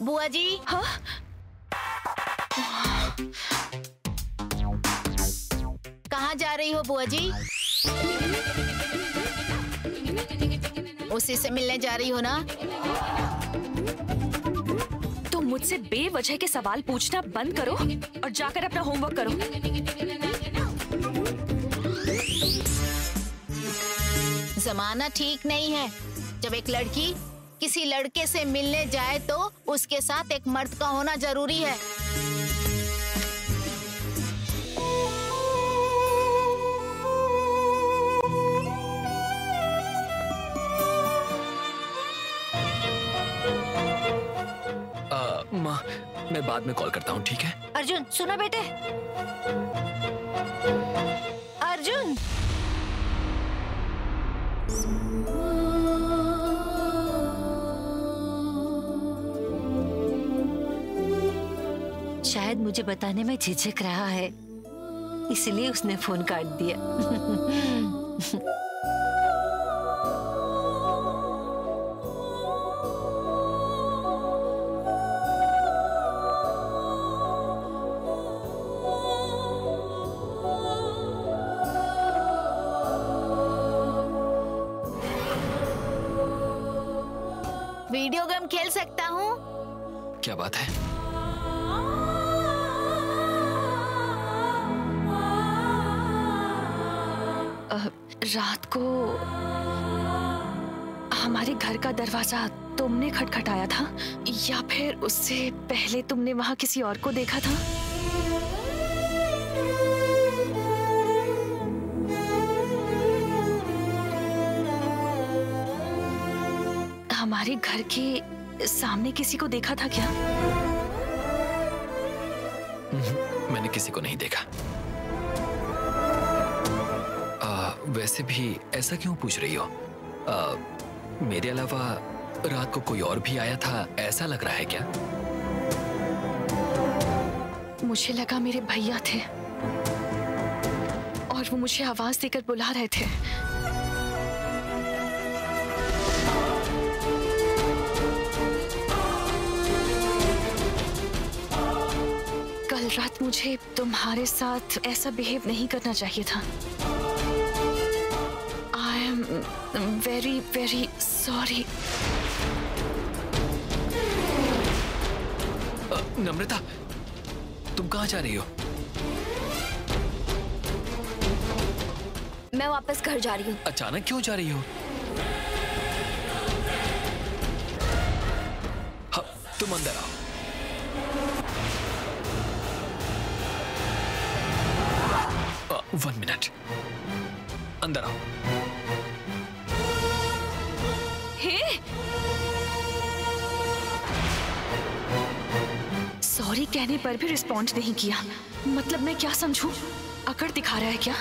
बुआ जी। हाँ? कहाँ जा रही हो बुआ जी? उसी से मिलने जा रही हो ना? तो मुझसे बेवजह के सवाल पूछना बंद करो और जाकर अपना होमवर्क करो। जमाना ठीक नहीं है। जब एक लड़की किसी लड़के से मिलने जाए तो उसके साथ एक मर्द का होना जरूरी है। माँ, मैं बाद में कॉल करता हूँ, ठीक है? अर्जुन सुनो बेटे। अर्जुन, शायद मुझे बताने में झिझक रहा है, इसलिए उसने फोन काट दिया। वीडियो गेम खेल सकता हूँ? क्या बात है? रात को हमारे घर का दरवाजा तुमने खटखटाया था या फिर उससे पहले तुमने वहां किसी और को देखा था? हमारे घर के सामने किसी को देखा था क्या? मैंने किसी को नहीं देखा। वैसे भी ऐसा क्यों पूछ रही हो? मेरे अलावा रात को कोई और भी आया था, ऐसा लग रहा है क्या? मुझे लगा मेरे भैया थे और वो मुझे आवाज देकर बुला रहे थे। कल रात मुझे तुम्हारे साथ ऐसा बिहेव नहीं करना चाहिए था। I am very very sorry. Namrata, तुम कहाँ जा रही हो? मैं वापस घर जा रही हूँ। अचानक क्यों जा रही हो? हाँ, तुम अंदर आओ। वन मिनट, अंदर आओ। सॉरी कहने पर भी रिस्पॉन्ड नहीं किया। मतलब मैं क्या समझूं? अकड़ दिखा रहा है क्या?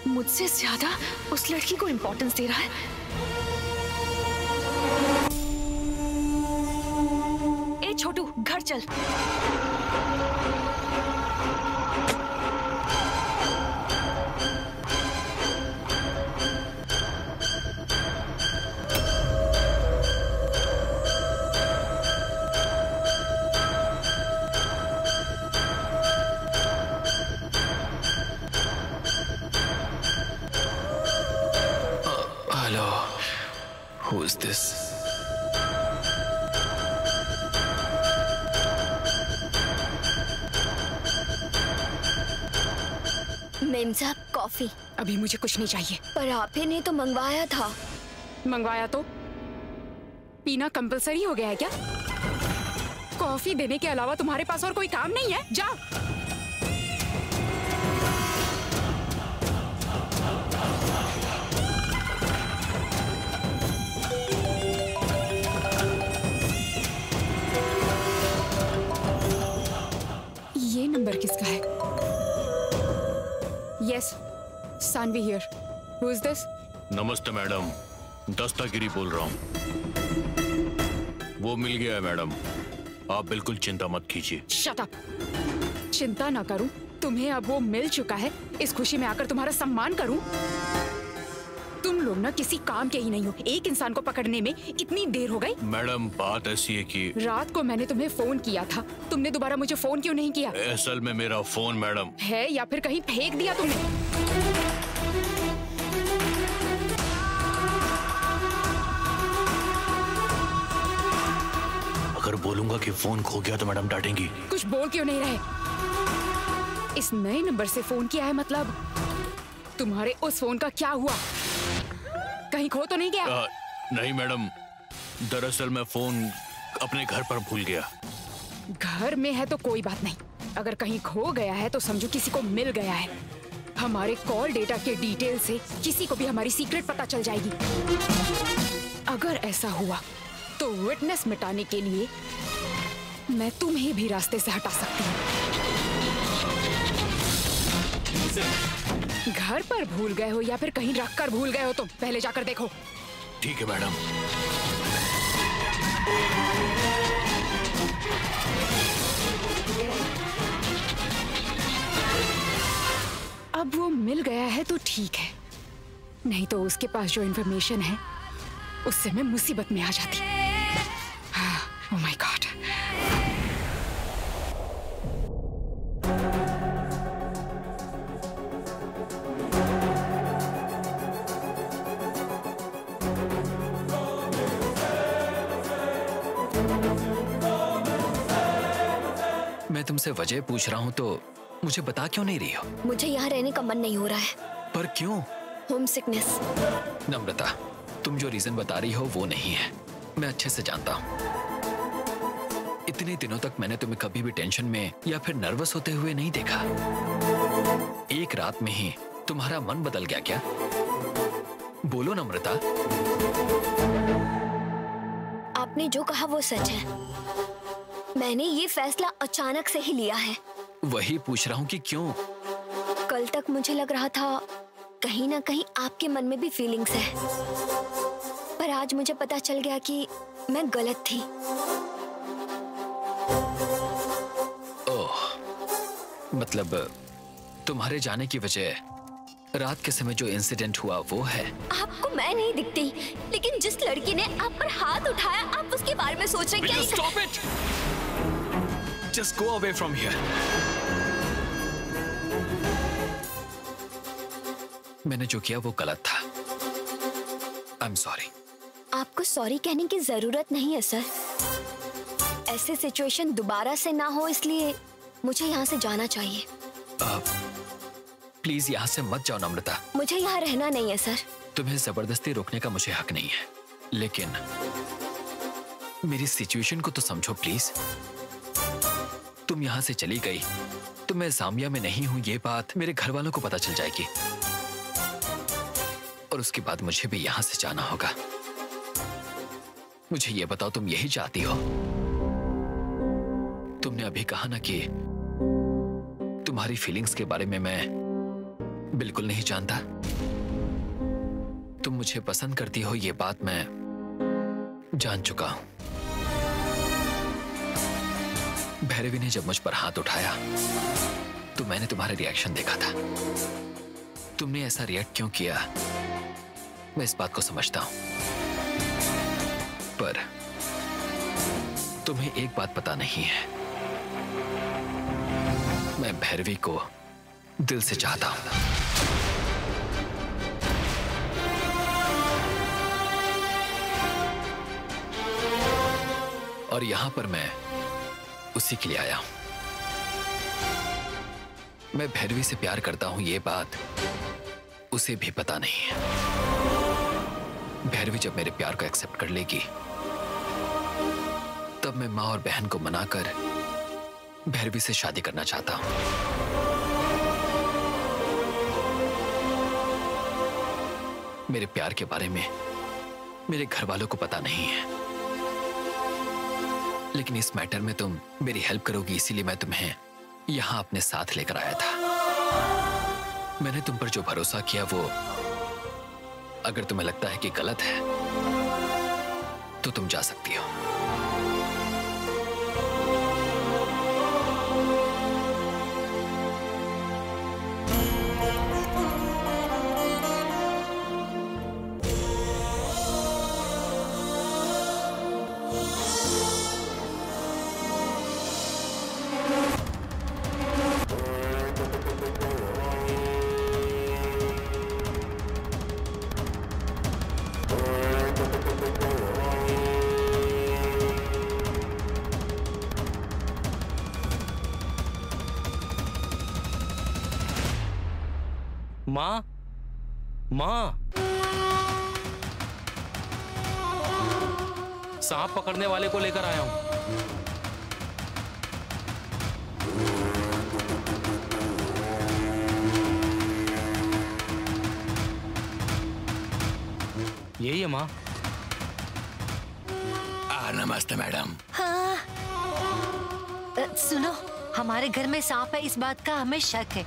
मुझसे ज्यादा उस लड़की को इंपॉर्टेंस दे रहा है। ए छोटू, घर चल। Who is this? मेम साहब, कॉफी। अभी मुझे कुछ नहीं चाहिए। पर आप ही ने तो मंगवाया था। मंगवाया तो पीना कंपलसरी हो गया है क्या? कॉफी देने के अलावा तुम्हारे पास और कोई काम नहीं है? जाओ। ये नंबर किसका है? Yes, Saanvi here. Who is this? नमस्ते मैडम, दस्तागिरी बोल रहा हूँ। वो मिल गया है मैडम, आप बिल्कुल चिंता मत कीजिए। Shut up. चिंता ना करूं, तुम्हें अब वो मिल चुका है। इस खुशी में आकर तुम्हारा सम्मान करूं। तुम लोग ना किसी काम के ही नहीं हो। एक इंसान को पकड़ने में इतनी देर हो गई। मैडम बात ऐसी है कि रात को मैंने तुम्हें फोन किया था, तुमने दोबारा मुझे फोन क्यों नहीं किया? असल में मेरा फोन मैडम है या फिर कहीं फेंक दिया तुमने? अगर बोलूंगा कि फोन खो गया तो मैडम डांटेंगी। कुछ बोल क्यों नहीं रहे? इस नए नंबर से फोन किया है मतलब तुम्हारे उस फोन का क्या हुआ? कहीं खो तो नहीं गया? नहीं मैडम, दरअसल मैं फोन अपने घर पर भूल गया। घर में है तो कोई बात नहीं, अगर कहीं खो गया है तो समझो किसी को मिल गया है। हमारे कॉल डेटा के डिटेल से किसी को भी हमारी सीक्रेट पता चल जाएगी। अगर ऐसा हुआ तो विटनेस मिटाने के लिए मैं तुम्हें भी रास्ते से हटा सकती हूँ। घर पर भूल गए हो या फिर कहीं रख कर भूल गए हो तुम, पहले जाकर देखो। ठीक है मैडम। अब वो मिल गया है तो ठीक है, नहीं तो उसके पास जो इन्फॉर्मेशन है उससे मैं मुसीबत में आ जाती। Oh my God. मैं तुमसे वजह पूछ रहा हूँ तो मुझे बता क्यों नहीं रही हो? मुझे यहाँ रहने का मन नहीं हो रहा है। पर क्यों? Home sickness. नम्रता, तुम जो रीजन बता रही हो वो नहीं है, मैं अच्छे से जानता हूँ। इतने दिनों तक मैंने तुम्हें कभी भी टेंशन में या फिर नर्वस होते हुए नहीं देखा। एक रात में ही तुम्हारा मन बदल गया क्या? बोलो नम्रता। आपने जो कहा वो सच है। मैंने ये फैसला अचानक से ही लिया है। वही पूछ रहा हूँ कि क्यों? कल तक मुझे लग रहा था कहीं ना कहीं आपके मन में भी फीलिंग्स है, पर आज मुझे पता चल गया कि मैं गलत थी। ओह, मतलब तुम्हारे जाने की वजह रात के समय जो इंसिडेंट हुआ वो है? आपको मैं नहीं दिखती, लेकिन जिस लड़की ने आप पर हाथ उठाया आप उसके बारे में सोच रहे क्या? Stop it! Just go away from here. मैंने जो किया वो गलत था। I'm sorry. आपको सॉरी कहने की जरूरत नहीं है सर। ऐसे सिचुएशन दोबारा से ना हो इसलिए मुझे यहाँ से जाना चाहिए। प्लीज यहाँ से मत जाओ नम्रता। मुझे यहाँ रहना नहीं है सर। तुम्हें जबरदस्ती रोकने का मुझे हक नहीं है, लेकिन मेरी सिचुएशन को तो समझो प्लीज। तुम यहाँ से चली गई तो मैं जाम्बिया में नहीं हूँ, ये बात मेरे घर वालों को पता चल जाएगी और उसके बाद मुझे भी यहाँ से जाना होगा। मुझे ये बताओ, तुम यही चाहती हो? तुमने अभी कहा ना कि तुम्हारी फीलिंग्स के बारे में मैं बिल्कुल नहीं जानता। तुम मुझे पसंद करती हो ये बात मैं जान चुका हूं। भैरवी ने जब मुझ पर हाथ उठाया तो मैंने तुम्हारा रिएक्शन देखा था। तुमने ऐसा रिएक्ट क्यों किया मैं इस बात को समझता हूं, पर तुम्हें एक बात पता नहीं है, मैं भैरवी को दिल से चाहता हूं। और यहां पर मैं उसी के लिए आया हूं। मैं भैरवी से प्यार करता हूं ये बात उसे भी पता नहीं है। भैरवी जब मेरे प्यार को एक्सेप्ट कर लेगी तब मैं माँ और बहन को मनाकर भैरवी से शादी करना चाहता हूं। मेरे प्यार के बारे में मेरे घर वालों को पता नहीं है, लेकिन इस मैटर में तुम मेरी हेल्प करोगी, इसीलिए मैं तुम्हें यहां अपने साथ लेकर आया था। मैंने तुम पर जो भरोसा किया वो अगर तुम्हें लगता है कि गलत है तो तुम जा सकती हो। माँ, माँ, सांप पकड़ने वाले को लेकर आया हूं। यही है माँ। नमस्ते मैडम। हाँ। सुनो, हमारे घर में सांप है, इस बात का हमें शक है।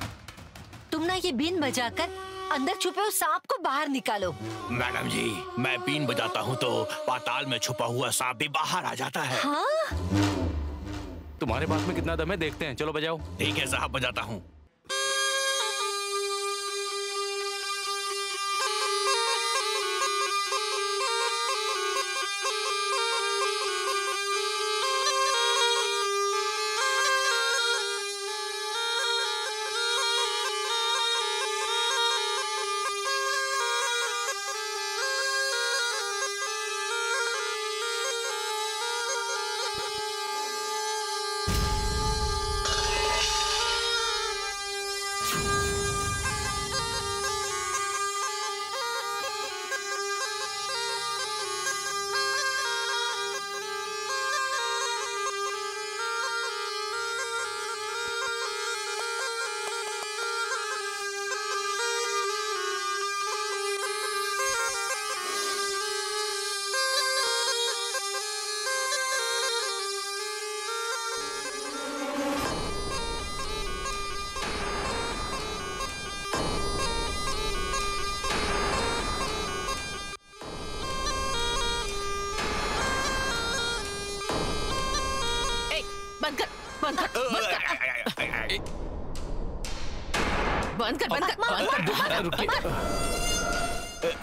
तुम ना ये बीन बजाकर अंदर छुपे उस सांप को बाहर निकालो। मैडम जी, मैं बीन बजाता हूँ तो पाताल में छुपा हुआ सांप भी बाहर आ जाता है। हाँ? तुम्हारे बात में कितना दम है, देखते हैं। चलो बजाओ। ठीक है साहब, बजाता हूँ।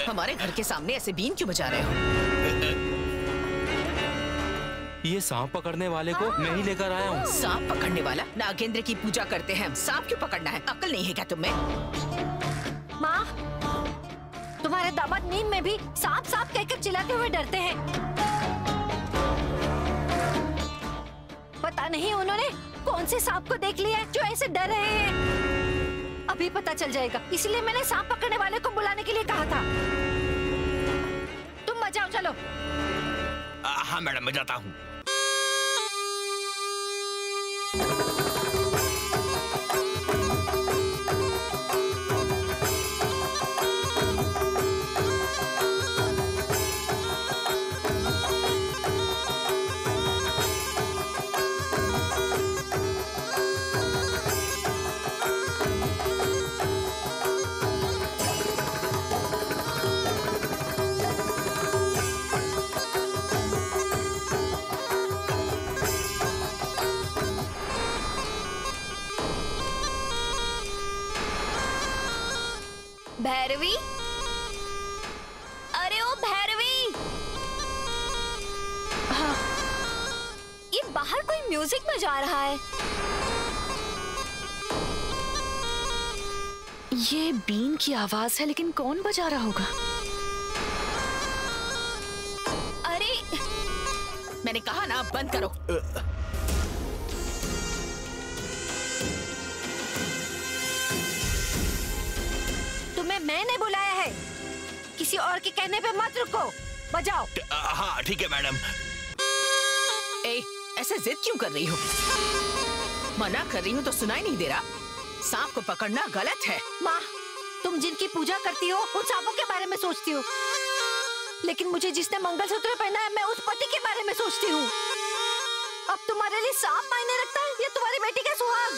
हमारे घर के सामने ऐसे बीन क्यों बजा रहे हो? ये सांप पकड़ने वाले को मैं ही लेकर आया हूँ। सांप पकड़ने वाला? नागेंद्र की पूजा करते हैं हम, सांप क्यों पकड़ना है? अक्ल नहीं है क्या तुम्हें? माँ, तुम्हारे दामाद नींद में भी सांप सांप कहकर चिल्लाते हुए डरते हैं। पता नहीं उन्होंने कौन से सांप को देख लिया है जो ऐसे डर रहे हैं। अभी पता चल जाएगा, इसलिए मैंने सांप पकड़ने वाले को बुलाने के लिए कहा था। तुम बजाओ, चलो। हाँ मैडम, बजाता हूँ। भैरवी, अरे ओ भैरवी। हाँ, ये बाहर कोई म्यूजिक बजा रहा है। ये बीन की आवाज है, लेकिन कौन बजा रहा होगा? अरे मैंने कहा ना, बंद करो। मैंने बुलाया है, किसी और के कहने पे मत रुको, बजाओ। हाँ ठीक है मैडम। ऐसे जिद क्यों कर रही हो? मना कर रही हूँ तो सुनाई नहीं दे रहा? सांप को पकड़ना गलत है। माँ, तुम जिनकी पूजा करती हो उन सांपों के बारे में सोचती हो, लेकिन मुझे जिसने मंगलसूत्र पहना है, मैं उस पति के बारे में सोचती हूँ। अब तुम्हारे लिए सांप मायने रखता है या तुम्हारी बेटी का सुहाग?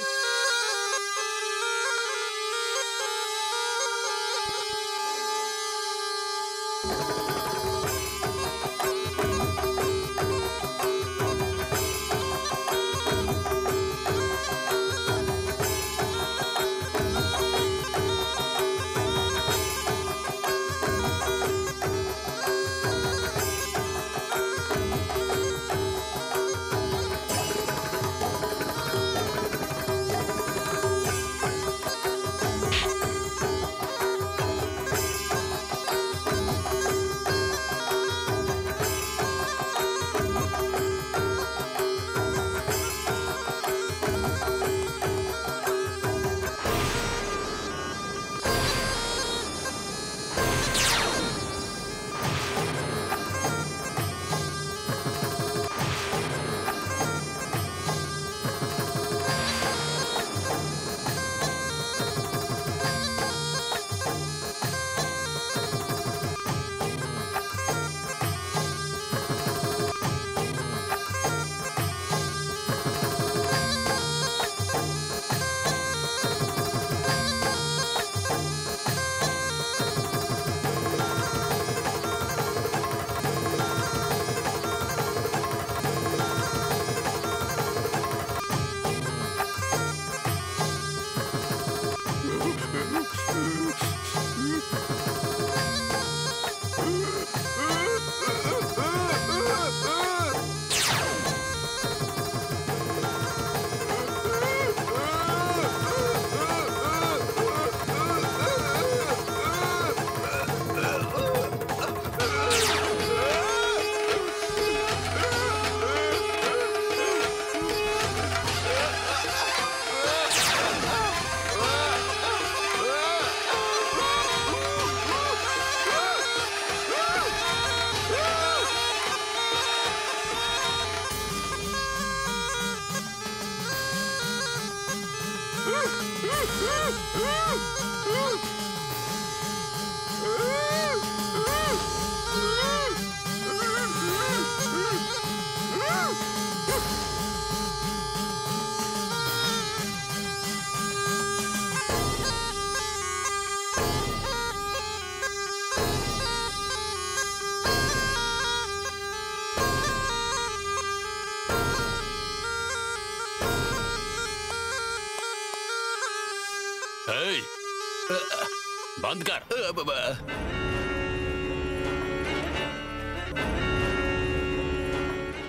बंद कर।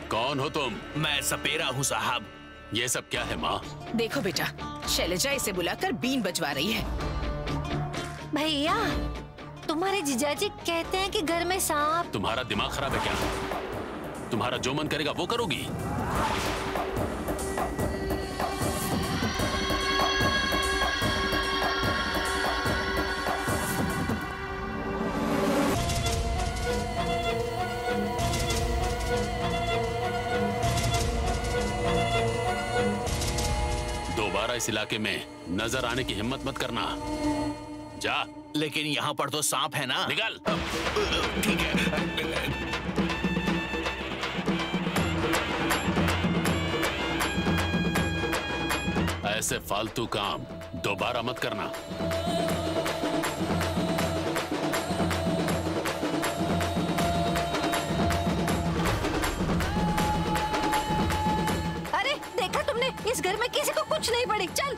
कौन हो तुम? मैं सपेरा हूँ साहब। ये सब क्या है माँ? देखो बेटा, शैलजा इसे बुलाकर बीन बजवा रही है। भैया, तुम्हारे जीजाजी कहते हैं कि घर में सांप। तुम्हारा दिमाग खराब है क्या? तुम्हारा जो मन करेगा वो करोगी? दोबारा इस इलाके में नजर आने की हिम्मत मत करना। जा। लेकिन यहाँ पर तो सांप है ना। निकल। ठीक है। ऐसे फालतू काम दोबारा मत करना। अरे देखा तुमने, इस घर में किसी को कुछ नहीं पड़ी। चल।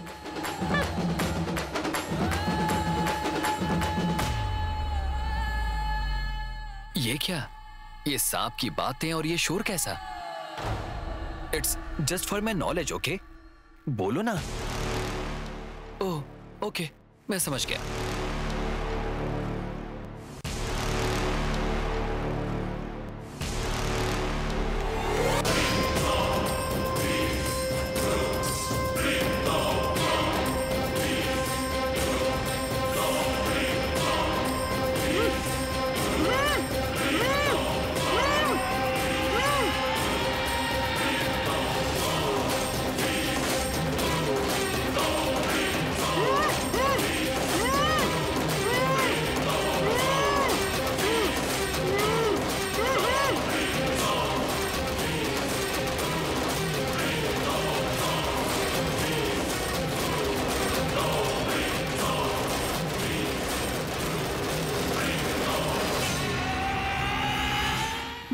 ये क्या? ये सांप की बातें और ये शोर कैसा? It's just for my knowledge, okay? बोलो ना। ओह, ओके, मैं समझ गया।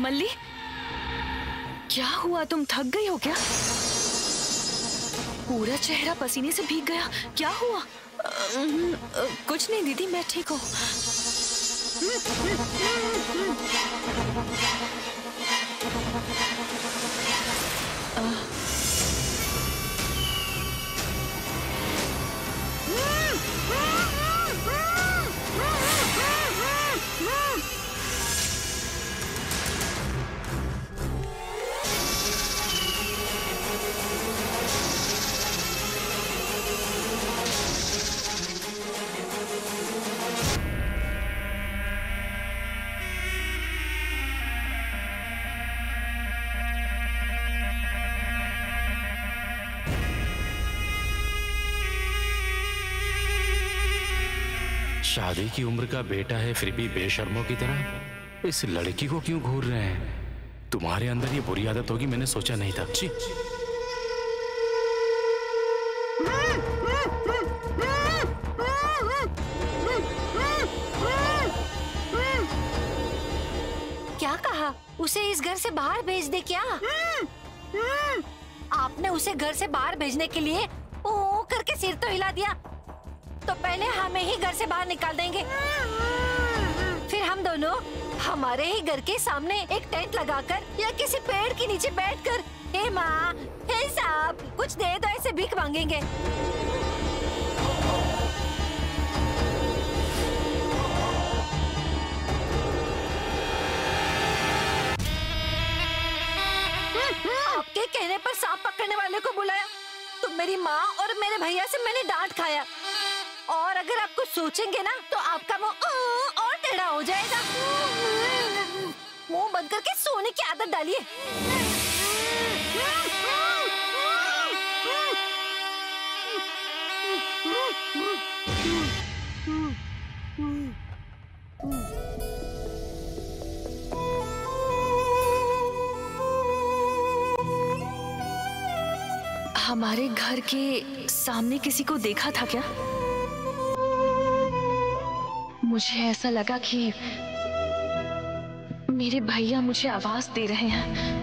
मल्ली, क्या हुआ? तुम थक गई हो क्या? पूरा चेहरा पसीने से भीग गया। क्या हुआ? कुछ नहीं दीदी, मैं ठीक हूँ। शादी की उम्र का बेटा है फिर भी बेशर्मों की तरह इस लड़की को क्यों घूर रहे हैं? तुम्हारे अंदर ये बुरी आदत होगी, मैंने सोचा नहीं था। छी। क्या कहा? उसे इस घर से बाहर भेज दे क्या? आपने उसे घर से बाहर भेजने के लिए ओ करके सिर तो हिला दिया, तो पहले हमें ही घर से बाहर निकाल देंगे। फिर हम दोनों हमारे ही घर के सामने एक टेंट लगाकर या किसी पेड़ के नीचे बैठकर, हे माँ, हे साहब, कुछ दे दो, ऐसे भीख मांगेंगे। आपके कहने पर सांप पकड़ने वाले को बुलाया तो मेरी माँ और मेरे भैया से मैंने डांट खाया। और अगर आप कुछ सोचेंगे ना तो आपका मुंह और टेढ़ा हो जाएगा। मुंह बंद करके सोने की आदत डालिए। हमारे घर के सामने किसी को देखा था क्या? मुझे ऐसा लगा कि मेरे भैया मुझे आवाज दे रहे हैं।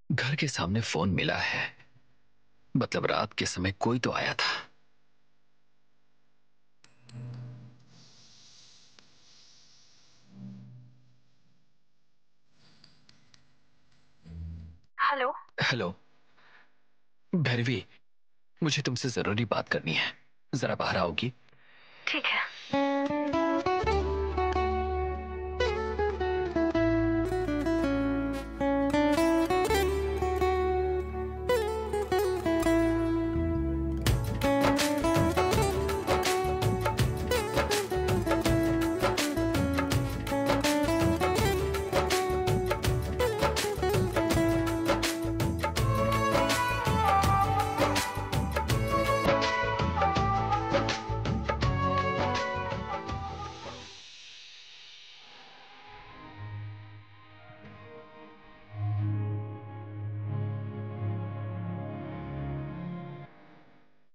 घर के सामने फोन मिला है, मतलब रात के समय कोई तो आया था। हेलो। हेलो भैरवी, मुझे तुमसे जरूरी बात करनी है, जरा बाहर आओगी? ठीक है।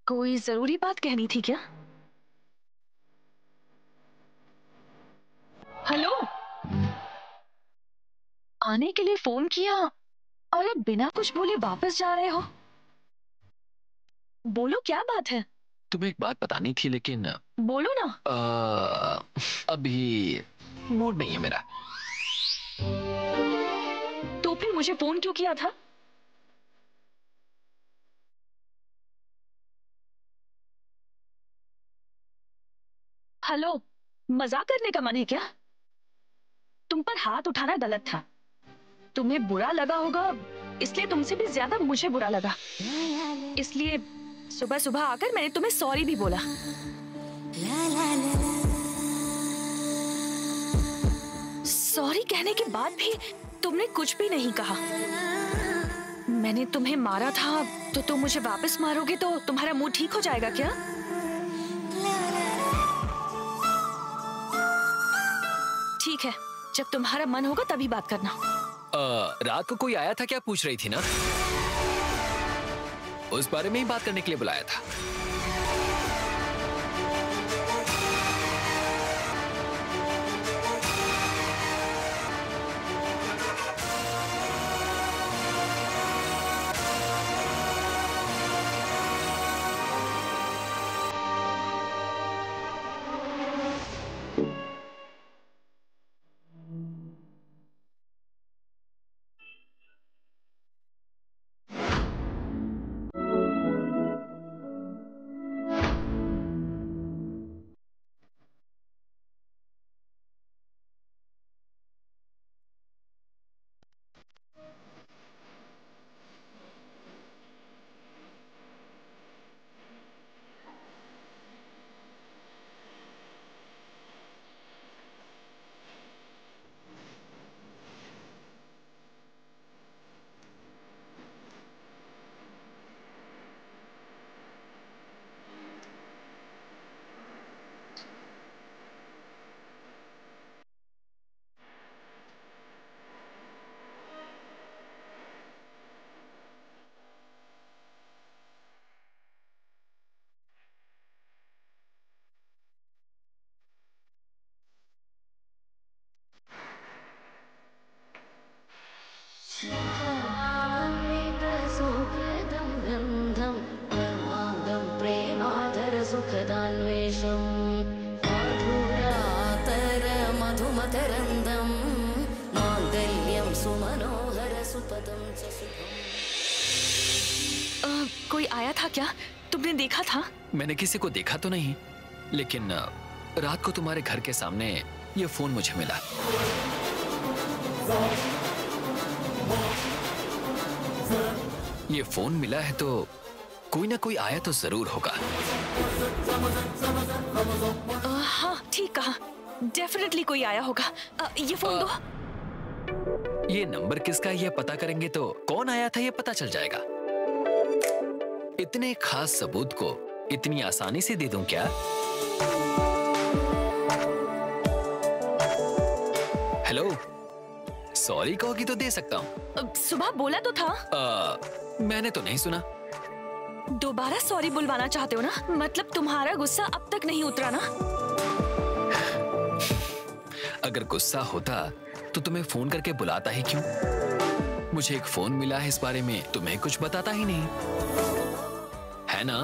कोई जरूरी बात कहनी थी क्या? हेलो। आने के लिए फोन किया और अब बिना कुछ बोले वापस जा रहे हो। बोलो क्या बात है? तुम्हें एक बात बतानी थी लेकिन बोलो ना। अभी मूड नहीं है मेरा। तो फिर मुझे फोन क्यों किया था? हेलो, मजाक करने का मन है क्या? तुम पर हाथ उठाना गलत था। तुम्हें बुरा लगा होगा, इसलिए तुमसे भी ज्यादा मुझे बुरा लगा। इसलिए सुबह सुबह आकर मैंने तुम्हें सॉरी भी बोला। सॉरी कहने के बाद भी तुमने कुछ भी नहीं कहा। मैंने तुम्हें मारा था तो तुम मुझे वापस मारोगे तो तुम्हारा मूड ठीक हो जाएगा क्या? ठीक है, जब तुम्हारा मन होगा तभी बात करना। रात को कोई आया था क्या पूछ रही थी ना? उस बारे में ही बात करने के लिए बुलाया था। कोई आया था क्या? तुमने देखा था? मैंने किसी को देखा तो नहीं, लेकिन रात को तुम्हारे घर के सामने ये फोन मुझे मिला। ये फोन मिला है तो कोई ना कोई आया तो जरूर होगा। हाँ ठीक कहा, डेफिनेटली कोई आया होगा। ये फोन दो। ये नंबर किसका है ये पता करेंगे तो कौन आया था ये पता चल जाएगा। इतने खास सबूत को इतनी आसानी से दे दूं क्या? हेलो, सॉरी कहोगी तो दे सकता हूँ। सुबह बोला तो था। मैंने तो नहीं सुना। दोबारा सॉरी बुलवाना चाहते हो ना? मतलब तुम्हारा गुस्सा अब तक नहीं उतरा ना? अगर गुस्सा होता तो तुम्हें फोन करके बुलाता ही क्यों? मुझे एक फोन मिला है इस बारे में, तुम्हें कुछ बताता ही नहीं, है ना?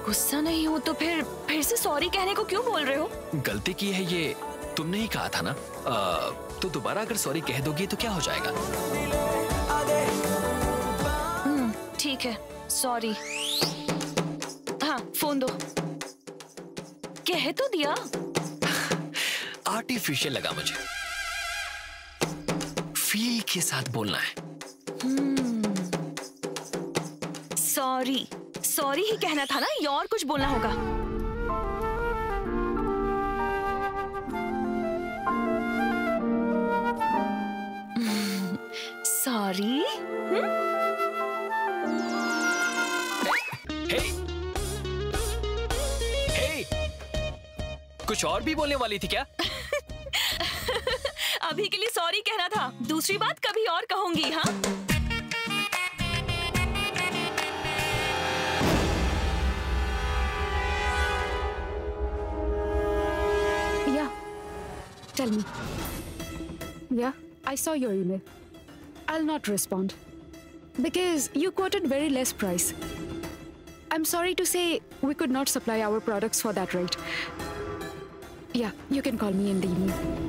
गुस्सा नहीं हो तो फिर से सॉरी कहने को क्यों बोल रहे हो? गलती की है ये तुमने ही कहा था ना। तो दोबारा अगर सॉरी कह दोगी तो क्या हो जाएगा? ठीक है, सॉरी। हाँ फोन दो। कह तो दिया। आर्टिफिशियल लगा मुझे, फील के साथ बोलना है। सॉरी सॉरी ही कहना था ना, या और कुछ बोलना होगा? सॉरी। कुछ और भी बोलने वाली थी क्या? अभी के लिए सॉरी कहना था, दूसरी बात कभी और कहूंगी। हाँ Tell me. Yeah, I saw your email. I'll not respond because you quoted very less price. I'm sorry to say we could not supply our products for that rate. Yeah, you can call me in the evening.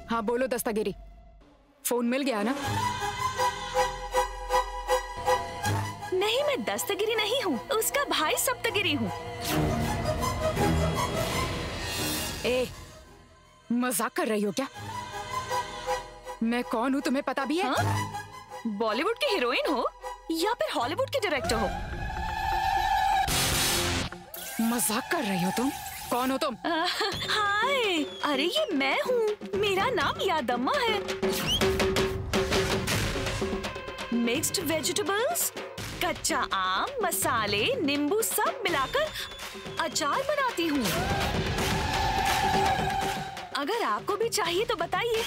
हाँ बोलो दस्तगिरी, phone मिल गया ना? नहीं, मैं दस्तगिरी नहीं हूँ, उसका भाई सप्तगिरी हूँ। ए, मजाक कर रही हो क्या? मैं कौन हूँ तुम्हें पता भी है? बॉलीवुड की हीरोइन हो या फिर हॉलीवुड के डायरेक्टर हो? मजाक कर रही हो तुम? कौन हो तुम? हाय, अरे ये मैं हूँ, मेरा नाम यादम्मा है। मिक्स्ड वेजिटेबल्स, कच्चा आम, मसाले, नींबू सब मिलाकर अचार बनाती हूँ। अगर आपको भी चाहिए तो बताइए।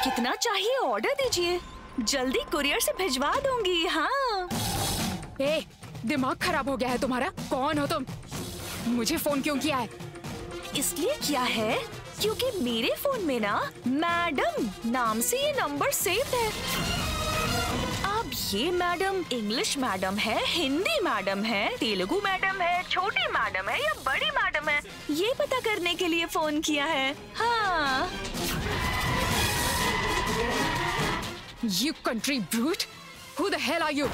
कितना चाहिए ऑर्डर दीजिए, जल्दी कुरियर से भिजवा दूंगी। हाँ। ए, दिमाग खराब हो गया है तुम्हारा? कौन हो तुम? मुझे फोन क्यों किया है? इसलिए किया है क्योंकि मेरे फोन में ना मैडम नाम से ये नंबर सेव है। अब ये मैडम इंग्लिश मैडम है, हिंदी मैडम है, तेलुगु मैडम है, छोटी मैडम है या बड़ी मैडम है, ये पता करने के लिए फोन किया है। हाँ। You country brute! Who the hell are you?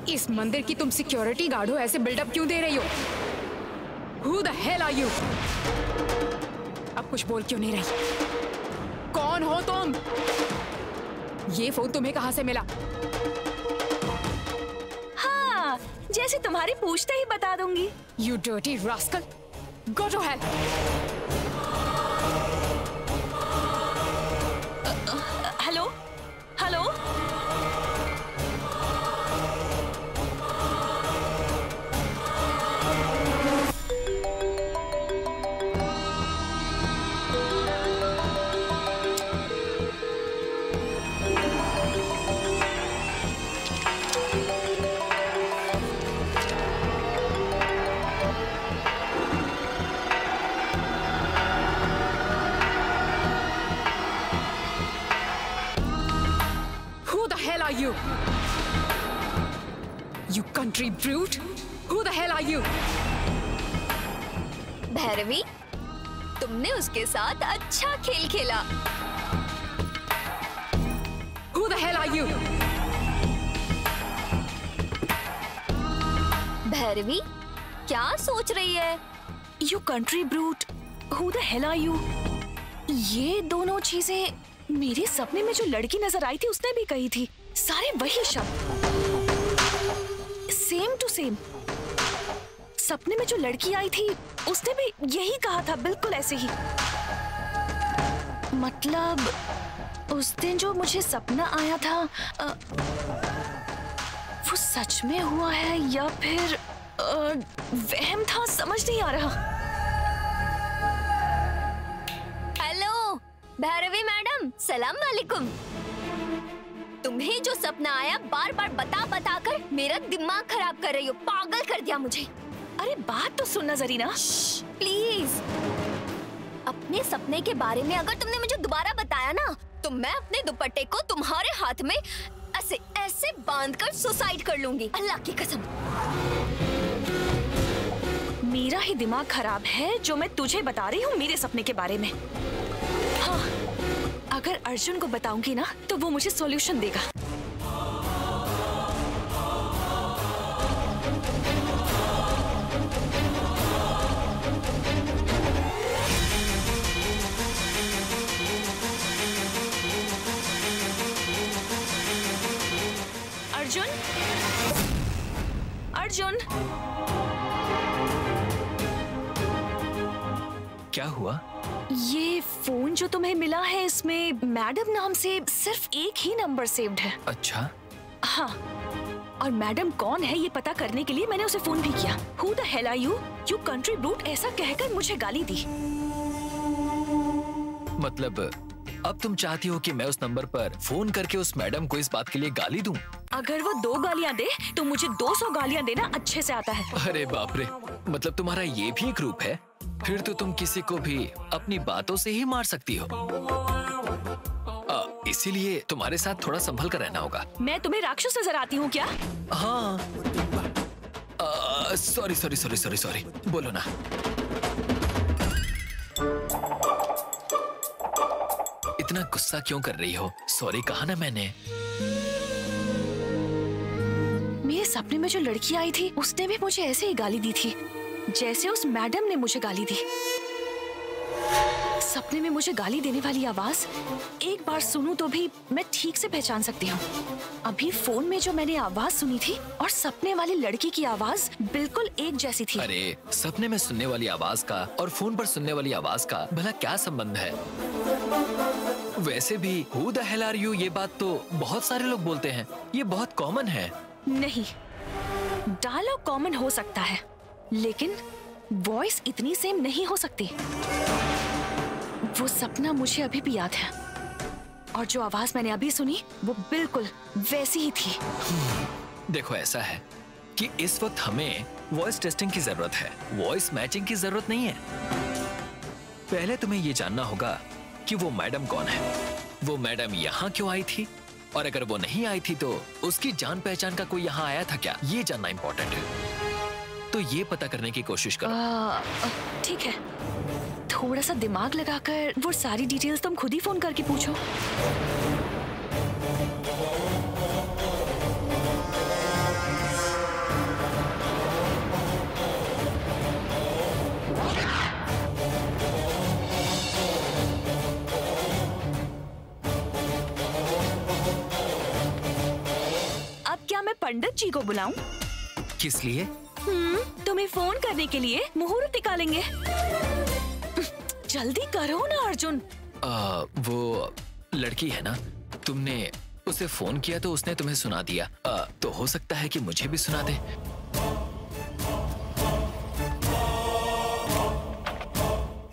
इस मंदिर की तुम सिक्योरिटी गार्ड हो, ऐसे बिल्डअप क्यों दे रही हो? Who the hell are you? अब कुछ बोल क्यों नहीं रही? कौन हो तुम? ये फोन तुम्हें कहाँ से मिला? हाँ, जैसे तुम्हारी पूछते ही बता दूंगी। You dirty rascal! Go to hell! Hello, hello. you? You country brute! Who the hell are you? Bhairavi, तुमने उसके साथ अच्छा खेल खेला। Who the hell are you? Bhairavi, क्या सोच रही है? You country brute, who the hell are you? ये दोनों चीजें मेरे सपने में जो लड़की नजर आई थी उसने भी कही थी। सारे वही शब्द, सेम टू सेम। सपने में जो लड़की आई थी उसने भी यही कहा था, बिल्कुल ऐसे ही। मतलब उस दिन जो मुझे सपना आया था वो सच में हुआ है या फिर वहम था, समझ नहीं आ रहा। हेलो भैरवी मैडम, सलाम वालेकुम। तुम्हें जो सपना आया बार बार बता बता कर मेरा दिमाग खराब कर रही हो, पागल कर दिया मुझे। अरे बात तो सुनना जरीना, प्लीज। अपने सपने के बारे में अगर तुमने मुझे दोबारा बताया ना तो मैं अपने दुपट्टे को तुम्हारे हाथ में ऐसे ऐसे बांधकर सुसाइड कर लूंगी, अल्लाह की कसम। मेरा ही दिमाग खराब है जो मैं तुझे बता रही हूँ मेरे सपने के बारे में। हाँ, अगर अर्जुन को बताऊंगी ना तो वो मुझे सॉल्यूशन देगा। अर्जुन, अर्जुन, क्या हुआ? ये फोन जो तुम्हें मिला है इसमें मैडम नाम से सिर्फ एक ही नंबर सेव्ड है। अच्छा। हाँ, और मैडम कौन है ये पता करने के लिए मैंने उसे फोन भी किया। Who the hell are you? You country brute, ऐसा कहकर मुझे गाली दी। मतलब अब तुम चाहती हो कि मैं उस नंबर पर फोन करके उस मैडम को इस बात के लिए गाली दूं? अगर वो 2 गालियां दे तो मुझे 200 गालियां देना अच्छे से आता है। अरे बाप रे, मतलब तुम्हारा ये भी एक रूप है? फिर तो तुम किसी को भी अपनी बातों से ही मार सकती हो। इसीलिए तुम्हारे साथ थोड़ा संभल कर रहना होगा। मैं तुम्हें राक्षस नजर आती हूँ क्या? हाँ। Sorry sorry sorry sorry sorry, बोलो ना। इतना गुस्सा क्यों कर रही हो? सॉरी कहा ना मैंने। मेरे सपने में जो लड़की आई थी उसने भी मुझे ऐसे ही गाली दी थी जैसे उस मैडम ने मुझे गाली दी। सपने में मुझे गाली देने वाली आवाज एक बार सुनूं तो भी मैं ठीक से पहचान सकती हूँ। अभी फोन में जो मैंने आवाज सुनी थी और सपने वाली लड़की की आवाज बिल्कुल एक जैसी थी। अरे सपने में सुनने वाली आवाज का और फोन पर सुनने वाली आवाज का भला क्या संबंध है? वैसे भी Who the hell are you ये बात तो बहुत सारे लोग बोलते हैं, ये बहुत कॉमन है। नहीं, डायलॉग कॉमन हो सकता है लेकिन वॉइस इतनी सेम नहीं हो सकती। वो सपना मुझे अभी भी याद है और जो आवाज मैंने अभी सुनी वो बिल्कुल वैसी ही थी। देखो ऐसा है कि इस वक्त हमें वॉइस टेस्टिंग की जरूरत है, वॉइस मैचिंग की जरूरत नहीं है। पहले तुम्हें ये जानना होगा कि वो मैडम कौन है, वो मैडम यहाँ क्यों आई थी, और अगर वो नहीं आई थी तो उसकी जान पहचान का कोई यहाँ आया था क्या, ये जानना इम्पोर्टेंट है। तो ये पता करने की कोशिश करो। ठीक है, थोड़ा सा दिमाग लगाकर वो सारी डिटेल्स तुम खुद ही फोन करके पूछो। अब क्या मैं पंडित जी को बुलाऊं? किस लिए? तुम्हें फोन करने के लिए मुहूर्त निकालेंगे। जल्दी करो ना अर्जुन। वो लड़की है ना, तुमने उसे फोन किया तो उसने तुम्हें सुना दिया, तो हो सकता है कि मुझे भी सुना दे।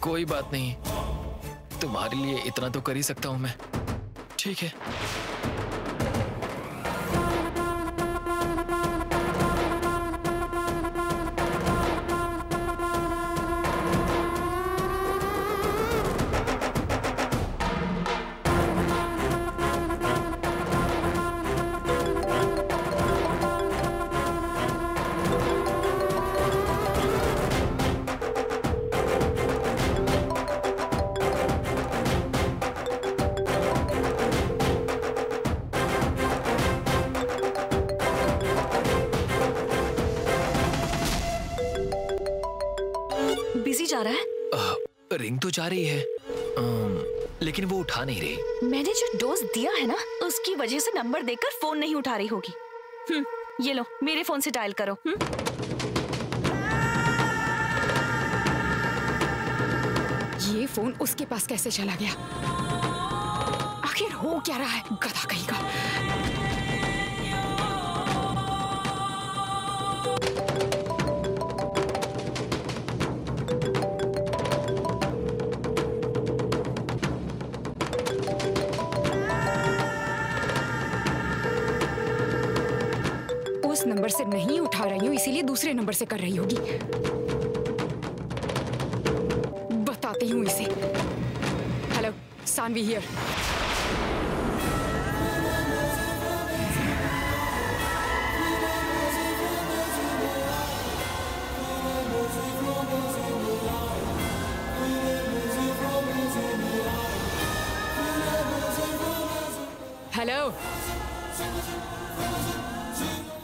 कोई बात नहीं, तुम्हारे लिए इतना तो कर ही सकता हूं मैं। ठीक है। आ रहा है? रिंग तो जा रही है, लेकिन वो उठा नहीं रही। मैंने जो डोज दिया है ना, उसकी वजह से नंबर देखकर फोन नहीं उठा रही होगी। ये लो, मेरे फोन से डायल करो। ये फोन उसके पास कैसे चला गया? आखिर हो क्या रहा है? गधा कहीं का। उस नंबर से नहीं उठा रही हूँ, इसीलिए दूसरे नंबर से कर रही होगी। बताती हूँ इसे। Hello, Saanvi here. हेलो,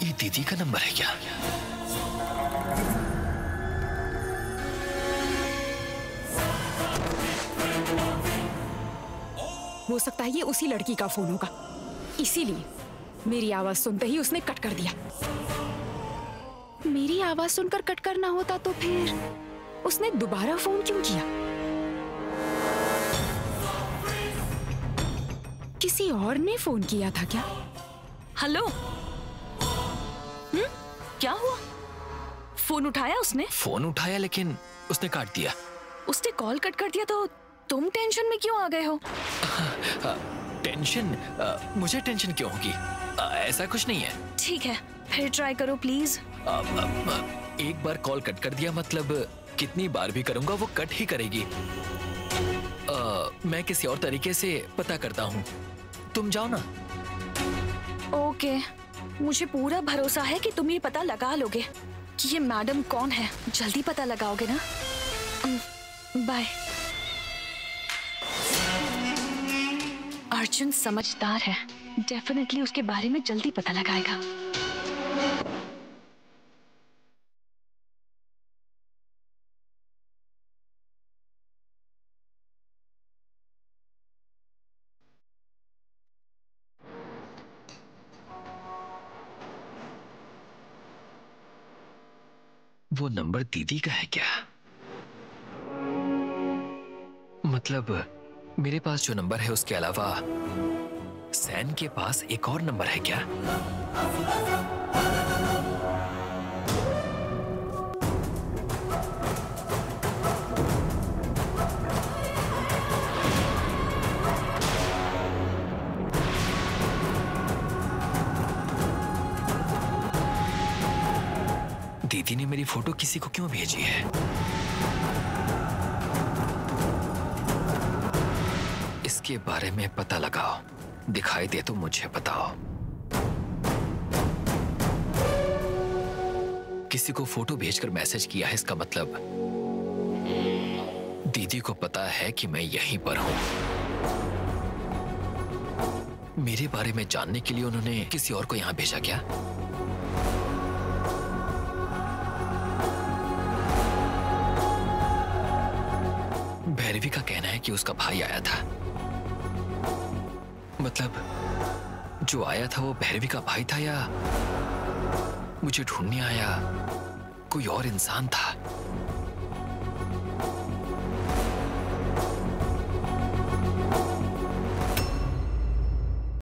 ये दीदी का नंबर है क्या? हो सकता है ये उसी लड़की का फोन होगा, इसीलिए मेरी आवाज सुनते ही उसने कट कर दिया। मेरी आवाज सुनकर कट करना होता तो फिर उसने दोबारा फोन क्यों किया? किसी और ने फोन किया था क्या? हेलो, क्या हुआ? फोन उठाया उसने? फोन उठाया, लेकिन उसने काट दिया। उसने कॉल कट कर दिया तो तुम टेंशन में क्यों आ गए हो? टेंशन? मुझे टेंशन क्यों होगी? ऐसा कुछ नहीं है। ठीक है, फिर ट्राई करो प्लीज। एक बार कॉल कट कर दिया मतलब कितनी बार भी करूंगा वो कट ही करेगी। मैं किसी और तरीके से पता करता हूँ, तुम जाओ ना। ओके, मुझे पूरा भरोसा है कि तुम ये पता लगा लोगे कि ये मैडम कौन है। जल्दी पता लगाओगे ना? बाय। अर्जुन समझदार है, डेफिनेटली उसके बारे में जल्दी पता लगाएगा। वो नंबर दीदी का है क्या? मतलब मेरे पास जो नंबर है उसके अलावा सैन के पास एक और नंबर है क्या? दीदी ने मेरी फोटो किसी को क्यों भेजी है? इसके बारे में पता लगाओ, दिखाई दे तो मुझे बताओ। किसी को फोटो भेजकर मैसेज किया है, इसका मतलब दीदी को पता है कि मैं यहीं पर हूं। मेरे बारे में जानने के लिए उन्होंने किसी और को यहां भेजा क्या? भैरवी का कहना है कि उसका भाई आया था। मतलब जो आया था वो भैरवी का भाई था या मुझे ढूंढने आया कोई और इंसान था?